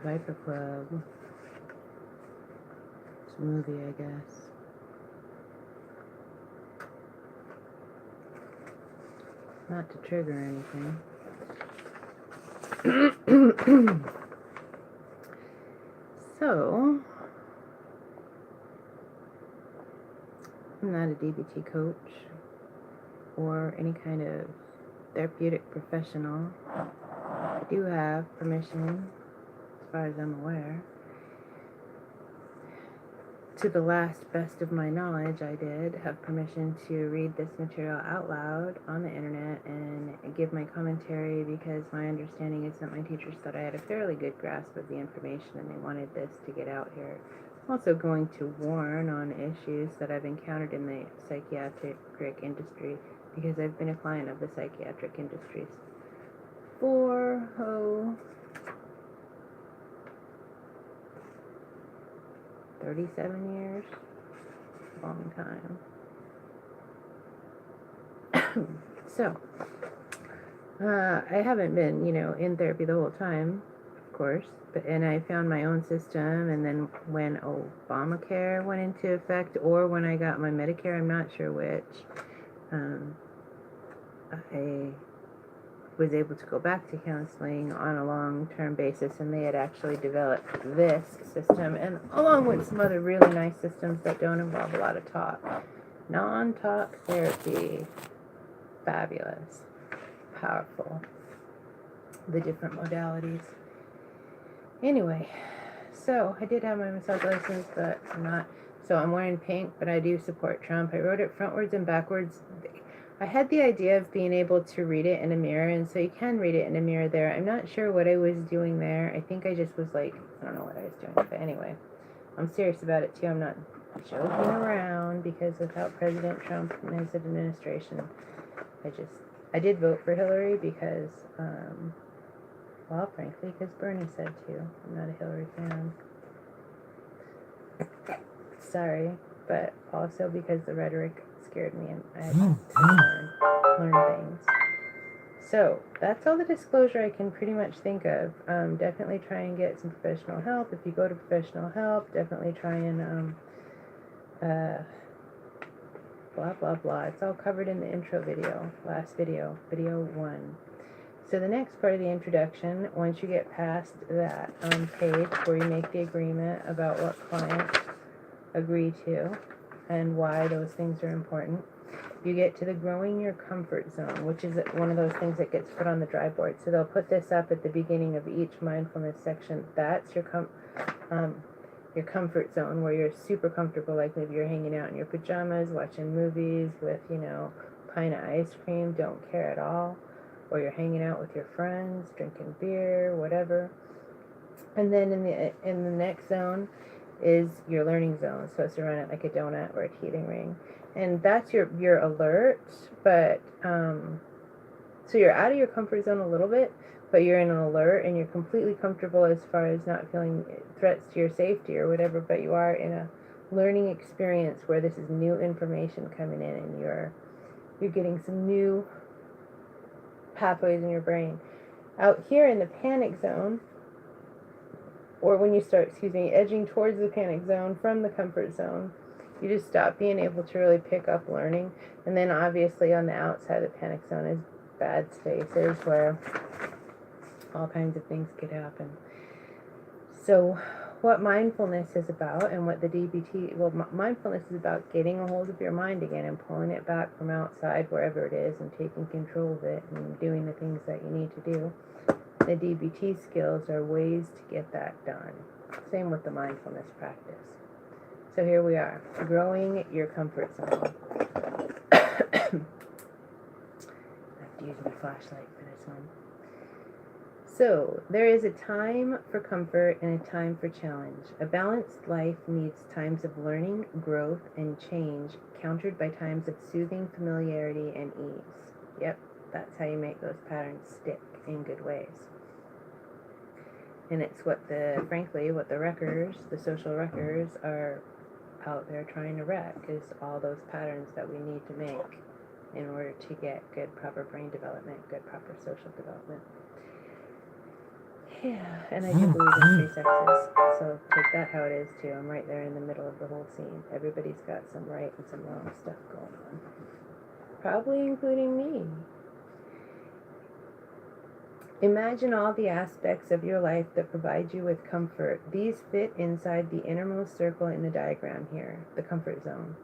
Viper Club. It's a movie, I guess. Not to trigger anything. So, I'm not a DBT coach or any kind of therapeutic professional. I do have permission, as far as I'm aware. To the last best of my knowledge, I did have permission to read this material out loud on the internet and give my commentary, because my understanding is that my teachers thought I had a fairly good grasp of the information and they wanted this to get out here. I'm also going to warn on issues that I've encountered in the psychiatric industry, because I've been a client of the psychiatric industries for 37 years, long time. So, I haven't been, in therapy the whole time, of course, and I found my own system, and then when Obamacare went into effect, or when I got my Medicare, I'm not sure which, I was able to go back to counseling on a long-term basis, and they had actually developed this system, and along with some other really nice systems that don't involve a lot of talk. Non-talk therapy. Fabulous. Powerful. The different modalities. Anyway, so I did have my massage license, but I'm wearing pink, but I do support Trump. I wrote it frontwards and backwards. I had the idea of being able to read it in a mirror, and so you can read it in a mirror there. I'm not sure what I was doing there. I think I just was I don't know what I was doing, but anyway, I'm serious about it too. I'm not joking around, because without President Trump and his administration, I did vote for Hillary because, frankly, because Bernie said to. I'm not a Hillary fan. Sorry, but also because the rhetoric scared me, and I had to learn things. So that's all the disclosure I can pretty much think of. Definitely try and get some professional help. If you go to professional help, definitely try and blah blah blah. It's all covered in the intro video, last video 1. So the next part of the introduction, once you get past that page where you make the agreement about what clients agree to and why those things are important, you get to the growing your comfort zone, which is one of those things that gets put on the dry board. So they'll put this up at the beginning of each mindfulness section. That's your comfort zone, where you're super comfortable, like maybe you're hanging out in your pajamas, watching movies with, a pint of ice cream, don't care at all, or you're hanging out with your friends, drinking beer, whatever. And then in the next zone is your learning zone, supposed to run it like a donut or a teething ring, and that's your alert, but so you're out of your comfort zone a little bit, but you're in an alert, and you're completely comfortable as far as not feeling threats to your safety or whatever, but you are in a learning experience where this is new information coming in, and you're getting some new pathways in your brain. Out here in the panic zone, or when you start, edging towards the panic zone from the comfort zone, you just stop being able to really pick up learning. And then obviously on the outside of the panic zone is bad spaces where all kinds of things could happen. So what mindfulness is about, and what the DBT, mindfulness is about getting a hold of your mind again and pulling it back from outside, wherever it is, and taking control of it and doing the things that you need to do. The DBT skills are ways to get that done. Same with the mindfulness practice. So here we are, growing your comfort zone. I have to use my flashlight for this one. So, there is a time for comfort and a time for challenge. A balanced life needs times of learning, growth, and change, countered by times of soothing familiarity and ease. Yep, that's how you make those patterns stick in good ways. And it's what the wreckers, the social wreckers, are out there trying to wreck, is all those patterns that we need to make in order to get good, proper brain development, good, proper social development. Yeah, and I do believe in three sexes. So take that how it is too. I'm right there in the middle of the whole scene. Everybody's got some right and some wrong stuff going on. Probably including me. Imagine all the aspects of your life that provide you with comfort. These fit inside the innermost circle in the diagram here, the comfort zone.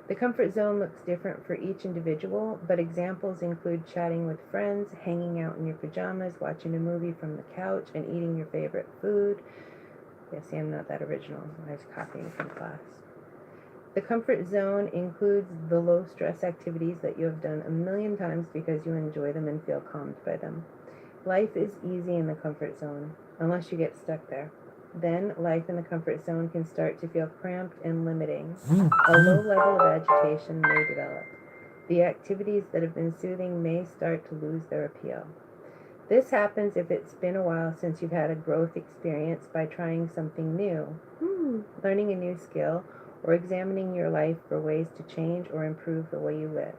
The comfort zone looks different for each individual, but examples include chatting with friends, hanging out in your pajamas, watching a movie from the couch, and eating your favorite food. Yeah, see, I'm not that original. I was copying from class. The comfort zone includes the low-stress activities that you have done a million times because you enjoy them and feel calmed by them. Life is easy in the comfort zone, unless you get stuck there. Then, life in the comfort zone can start to feel cramped and limiting. A low level of agitation may develop. The activities that have been soothing may start to lose their appeal. This happens if it's been a while since you've had a growth experience by trying something new, learning a new skill, or examining your life for ways to change or improve the way you live.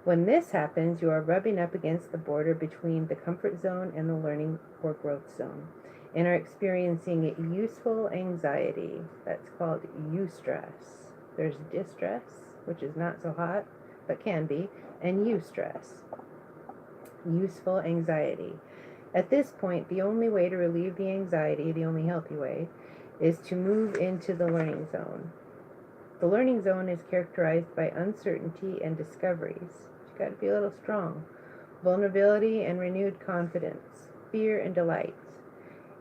When this happens, you are rubbing up against the border between the comfort zone and the learning or growth zone, and are experiencing useful anxiety. That's called eustress. There's distress, which is not so hot, but can be, and eustress, useful anxiety. At this point, the only way to relieve the anxiety, the only healthy way, is to move into the learning zone. The learning zone is characterized by uncertainty and discoveries. You got to be a little strong. Vulnerability and renewed confidence, fear and delight.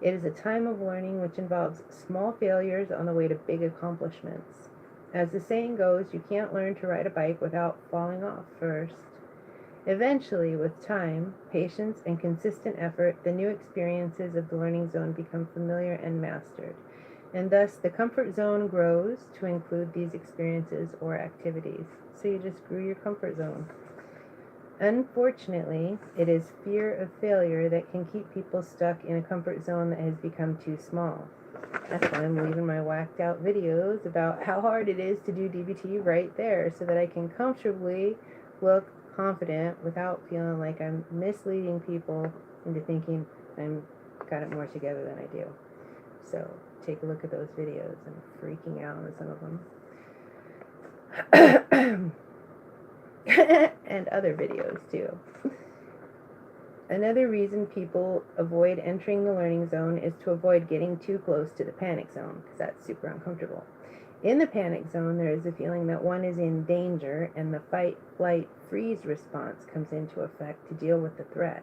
It is a time of learning which involves small failures on the way to big accomplishments. As the saying goes, you can't learn to ride a bike without falling off first. Eventually, with time, patience, and consistent effort, the new experiences of the learning zone become familiar and mastered, and thus the comfort zone grows to include these experiences or activities. So you just grew your comfort zone. Unfortunately, it is fear of failure that can keep people stuck in a comfort zone that has become too small. That's why I'm leaving my whacked out videos about how hard it is to do DBT right there, so that I can comfortably look confident without feeling like I'm misleading people into thinking I'm got it more together than I do. So take a look at those videos. I'm freaking out on some of them. And other videos too. Another reason people avoid entering the learning zone is to avoid getting too close to the panic zone, because that's super uncomfortable. In the panic zone, there is a feeling that one is in danger, and the fight, flight, freeze response comes into effect to deal with the threat.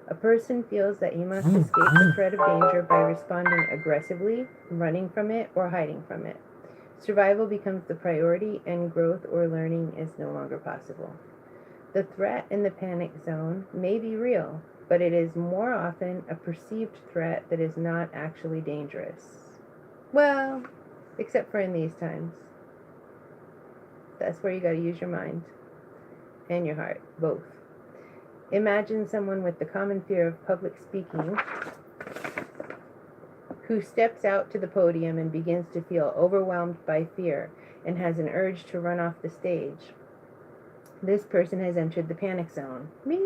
A person feels that he must escape the threat of danger by responding aggressively, running from it, or hiding from it. Survival becomes the priority, and growth or learning is no longer possible. The threat in the panic zone may be real, but it is more often a perceived threat that is not actually dangerous. Well, except for in these times. That's where you got to use your mind and your heart, both. Imagine someone with the common fear of public speaking who steps out to the podium and begins to feel overwhelmed by fear and has an urge to run off the stage. This person has entered the panic zone. Me.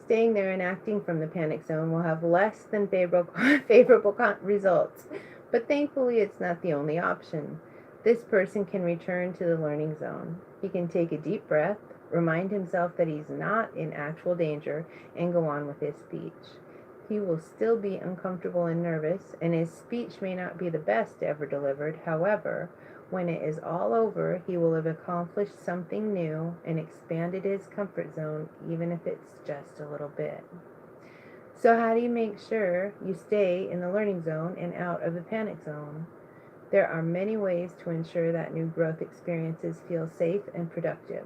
Staying there and acting from the panic zone will have less than favorable results, but thankfully it's not the only option. This person can return to the learning zone. He can take a deep breath, remind himself that he's not in actual danger, and go on with his speech. He will still be uncomfortable and nervous, and his speech may not be the best ever delivered. However, when it is all over, he will have accomplished something new and expanded his comfort zone, even if it's just a little bit. So how do you make sure you stay in the learning zone and out of the panic zone? There are many ways to ensure that new growth experiences feel safe and productive.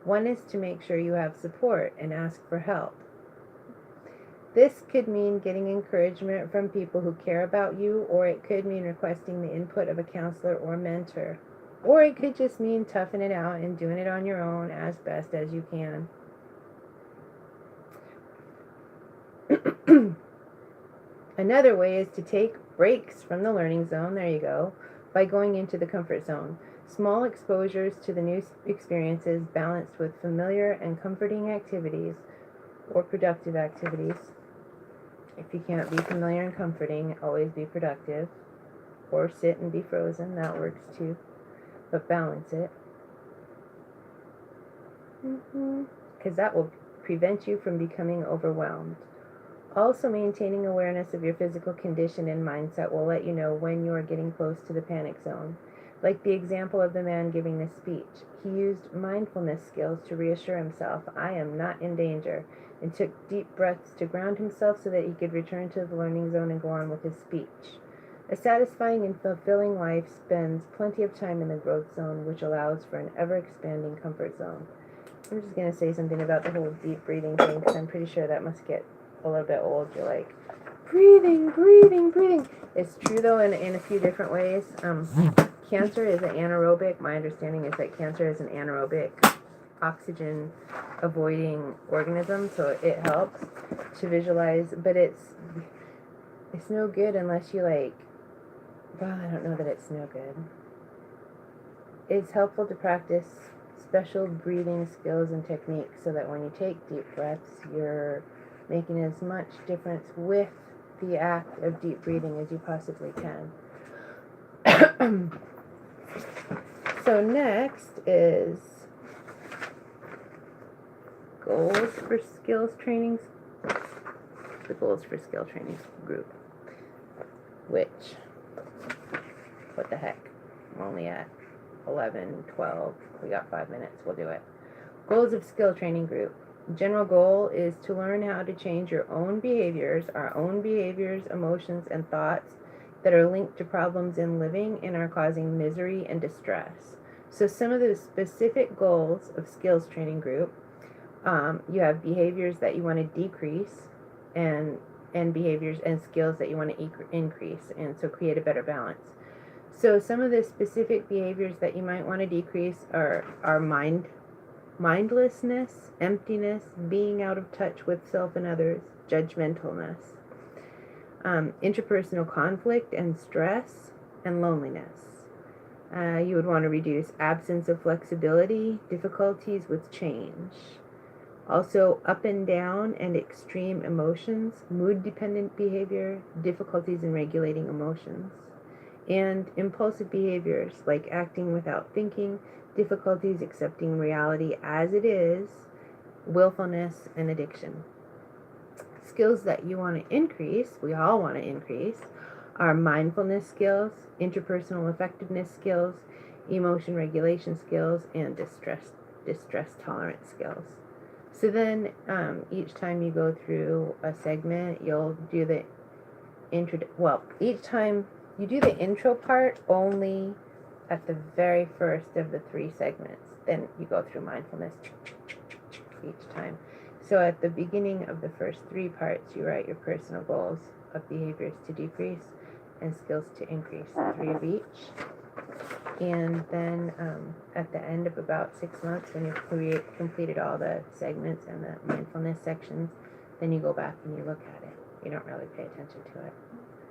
One is to make sure you have support and ask for help. This could mean getting encouragement from people who care about you, or it could mean requesting the input of a counselor or mentor. Or it could just mean toughing it out and doing it on your own as best as you can. Another way is to take breaks from the learning zone, there you go, by going into the comfort zone. Small exposures to the new experiences balanced with familiar and comforting activities or productive activities If you can't be familiar and comforting, always be productive. Or sit and be frozen, that works too. But balance it. Because that will prevent you from becoming overwhelmed. Also, maintaining awareness of your physical condition and mindset will let you know when you are getting close to the panic zone. Like the example of the man giving the speech. He used mindfulness skills to reassure himself, I am not in danger, and took deep breaths to ground himself so that he could return to the learning zone and go on with his speech. A satisfying and fulfilling life spends plenty of time in the growth zone, which allows for an ever-expanding comfort zone. I'm just going to say something about the whole deep breathing thing, because I'm pretty sure that must get a little bit old. You're like, breathing, breathing, breathing. It's true, though, in a few different ways. Cancer is an anaerobic. My understanding is that cancer is an anaerobic oxygen avoiding organism, so it helps to visualize, but it's no good unless you I don't know that it's no good. It's helpful to practice special breathing skills and techniques so that when you take deep breaths, you're making as much difference with the act of deep breathing as you possibly can. So next is goals for skills trainings. The goals for skill trainings group. Which, what the heck? I'm only at 11, 12. We got 5 minutes. We'll do it. Goals of skill training group. General goal is to learn how to change your own behaviors, our own behaviors, emotions, and thoughts that are linked to problems in living and are causing misery and distress. So some of the specific goals of skills training group, you have behaviors that you want to decrease and behaviors and skills that you want to increase, and so create a better balance. So some of the specific behaviors that you might want to decrease are mindlessness, emptiness, being out of touch with self and others, judgmentalness, interpersonal conflict and stress, and loneliness. You would want to reduce absence of flexibility, difficulties with change. Also, up and down and extreme emotions, mood-dependent behavior, difficulties in regulating emotions, and impulsive behaviors like acting without thinking, difficulties accepting reality as it is, willfulness, and addiction. Skills that you want to increase, we all want to increase, are mindfulness skills, interpersonal effectiveness skills, emotion regulation skills, and distress tolerance skills. So then each time you go through a segment, you'll do the each time you do the intro part only at the very first of the 3 segments. Then you go through mindfulness each time. So at the beginning of the first 3 parts, you write your personal goals of behaviors to decrease and skills to increase, 3 of each. And then at the end of about 6 months, when you've completed all the segments and the mindfulness sections, then you go back and you look at it. You don't really pay attention to it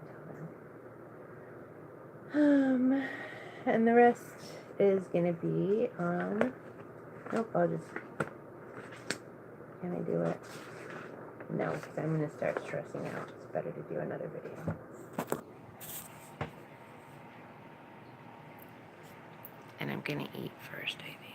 until then. And the rest is going to be on... Nope, can I do it? No, because I'm going to start stressing out. It's better to do another video. And I'm going to eat first, I think.